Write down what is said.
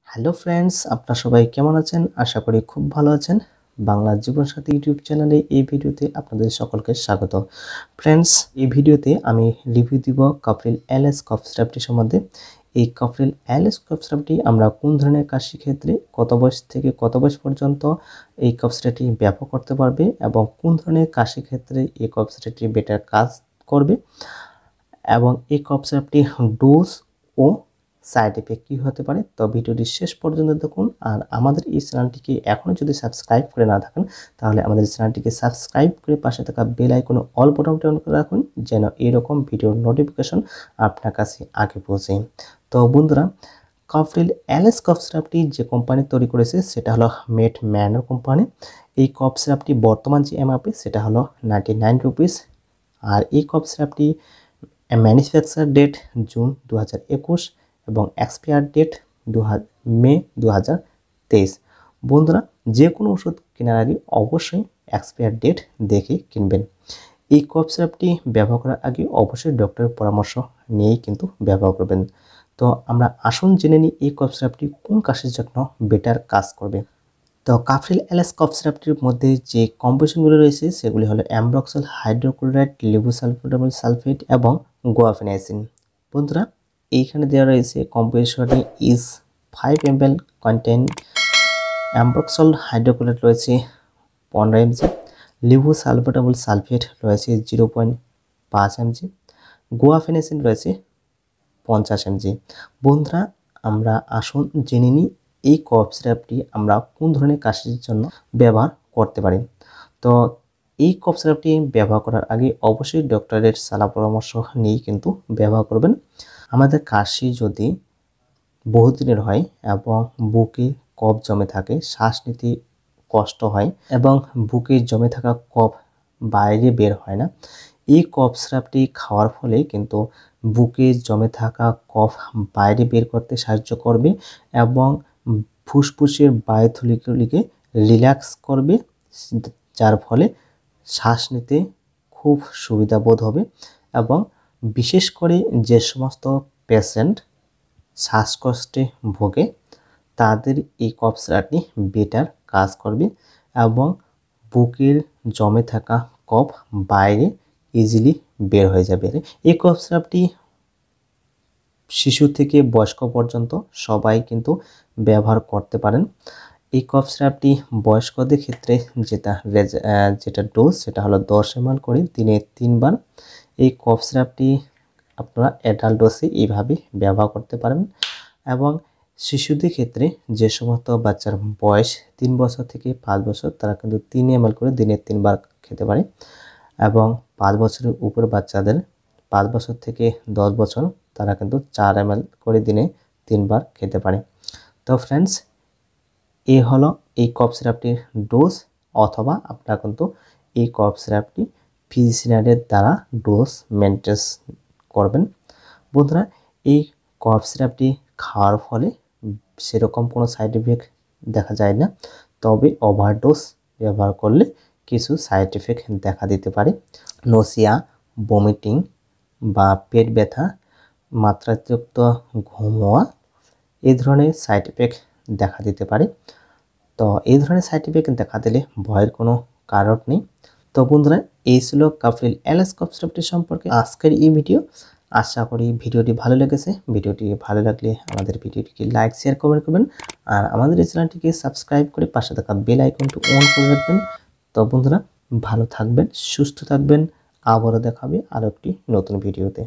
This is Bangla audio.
হ্যালো ফ্রেন্ডস, আপনারা সবাই কেমন আছেন? আশা করি খুব ভালো আছেন। বাংলা জীবনসাথী ইউটিউব চ্যানেলে এই ভিডিওতে আপনাদের সকলকে স্বাগত। ফ্রেন্ডস, এই ভিডিওতে আমি রিভিউ দিব কাফ্রিল এলএস কফ সিরাপটি সম্বন্ধে। এই কাফ্রিল এলএস কফ সিরাপটি আমরা কোন ধরনের কাশির ক্ষেত্রে কত বয়স থেকে কত বয়স পর্যন্ত এই কফ সিরাপটি ব্যবহার করতে পারবে এবং কোন ধরনের কাশির ক্ষেত্রে এই কফ সিরাপটি বেটার কাজ করবে এবং এই কফ সিরাপটি ডোজ ও সাইড এফেক্ট কী হতে পারে। তো ভিডিওটি শেষ পর্যন্ত দেখুন। আর আমাদের এই চ্যানেলটিকে এখনও যদি সাবস্ক্রাইব করে না থাকেন তাহলে আমাদের চ্যানেলটিকে সাবস্ক্রাইব করে পাশে থাকা বেল আইকনে অল বাটনটি অন করে রাখুন, যেন এরকম ভিডিওর নোটিফিকেশন আপনার কাছে আগে পৌঁছে। তো বন্ধুরা, কাফ্রিল এলএস কফ সিরাপটি যে কোম্পানি তৈরি করেছে সেটা হলো মেড ম্যানার কোম্পানি। এই কফ সিরাপটি বর্তমান যে এমআরপি সেটা হলো 99 রুপিস। আর এই কফ সিরাপটি ম্যানুফ্যাকচার ডেট জুন 2021 এবং এক্সপায়ার ডেট মে 2023। বন্ধুরা, যে কোনো ওষুধ কেনার আগে অবশ্যই এক্সপায়ার ডেট দেখে কিনবেন। এই কফ সিরাপটি ব্যবহার করার আগে অবশ্যই ডক্টরের পরামর্শ নিয়েই কিন্তু ব্যবহার করবেন। তো আমরা আসুন জেনে নিই এই কফ সিরাপটি কোন কাশির জন্য বেটার কাজ করবে। তো কাফ্রিল এলএস কফ সিরাপটির মধ্যে যে কম্পোজিশনগুলো রয়েছে সেগুলি হলো অ্যামব্রক্সল হাইড্রোক্লোরাইড, লেভোসালফেটামল সালফেট এবং গুয়াফেনাইসিন। বন্ধুরা, এইখানে দেওয়া রয়েছে কম্পোজিশনে is 5 ml contain ambroxol hydrochloride রয়েছে 15 mg, লেভোসালফেটামল সালফেট রয়েছে 0.5 mg, গুয়াফেনাইসিন রয়েছে 50 mg। বন্ধুরা, আমরা আসুন জেনে নিই এই কফ সিরাপটি আমরা কোন ধরনের কাশির জন্য ব্যবহার করতে পারি। তো এই কফ সিরাপটি ব্যবহার করার আগে অবশ্যই ডক্টরের সালা পরামর্শ নিয়েই কিন্তু ব্যবহার করবেন। আমাদের কাশি যদি বহুদিনের হয় এবং বুকে কফ জমে থাকে, শ্বাস নিতে কষ্ট হয় এবং বুকে জমে থাকা কফ বাইরে বের হয় না, এই কফ সিরাপটি খাওয়ার ফলে কিন্তু বুকে জমে থাকা কফ বাইরে বের করতে সাহায্য করবে এবং ফুসফুসের বায়ুথলিগুলিকে রিল্যাক্স করবে, যার ফলে শ্বাস নিতে খুব সুবিধা বোধ হবে। এবং বিশেষ করে যে সমস্ত পেশেন্ট শ্বাসকষ্টে ভোগে তাদের এই কফ সিরাপটি বেটার কাজ করবে এবং বুকের জমে থাকা কফ বাইরে ইজিলি বের হয়ে যাবে। এই কফ সিরাপটি শিশু থেকে বয়স্ক পর্যন্ত সবাই কিন্তু ব্যবহার করতে পারেন। এই কফ সিরাপটি বয়স্কদের ক্ষেত্রে যেটা ডোজ সেটা হলো 10 ml করে দিনে 3 বার। এই কফ সিরাপটি আপনারা অ্যাডাল্ট ডোজে এইভাবে ব্যবহার করতে পারেন এবং শিশুদের ক্ষেত্রে যে সমস্ত বাচ্চার বয়স 3 বছর থেকে 5 বছর তারা কিন্তু 3 ml করে দিনে 3 বার খেতে পারে এবং 5 বছরের উপর বাচ্চাদের 5 বছর থেকে 10 বছর তারা কিন্তু 4 ml করে দিনে 3 বার খেতে পারে। তো ফ্রেন্ডস, এই হলো এই কফ সিরাপটির ডোজ, অথবা আপনারা কিন্তু এই কফ সিরাপটি ফিজিশিয়ানের দ্বারা ডোজ মেনটেন করবেন। বন্ধুরা, এই কফ সিরাপটি খাওয়ার ফলে সেরকম কোনো সাইড এফেক্ট দেখা যায় না, তবে ওভারডোজ ব্যবহার করলে কিছু সাইড এফেক্ট দেখা দিতে পারে। নসিয়া, বমিটিং বা পেট ব্যথা, মাত্রাতিরিক্ত ঘুম হওয়া, এই ধরনের সাইড এফেক্ট দেখা দিতে পারে। তো এই ধরনের সাইড এফেক্ট দেখা দিলে ভয়ের কোনো কারণ নেই। তো বন্ধুরা, এই ছিল কাফ্রিল এলএস কফ সিরাপটি সম্পর্কে আজকের এই ভিডিও। আশা করি ভিডিওটি ভালো লেগেছে। ভিডিওটি ভালো লাগলে আমাদের ভিডিওটিকে লাইক, শেয়ার, কমেন্ট করবেন আর আমাদের এই চ্যানেলটিকে সাবস্ক্রাইব করে পাশে থাকা বেল আইকনটি অন করে রাখবেন। তো বন্ধুরা, ভালো থাকবেন, সুস্থ থাকবেন। আবারও দেখাবে আরও একটি নতুন ভিডিওতে।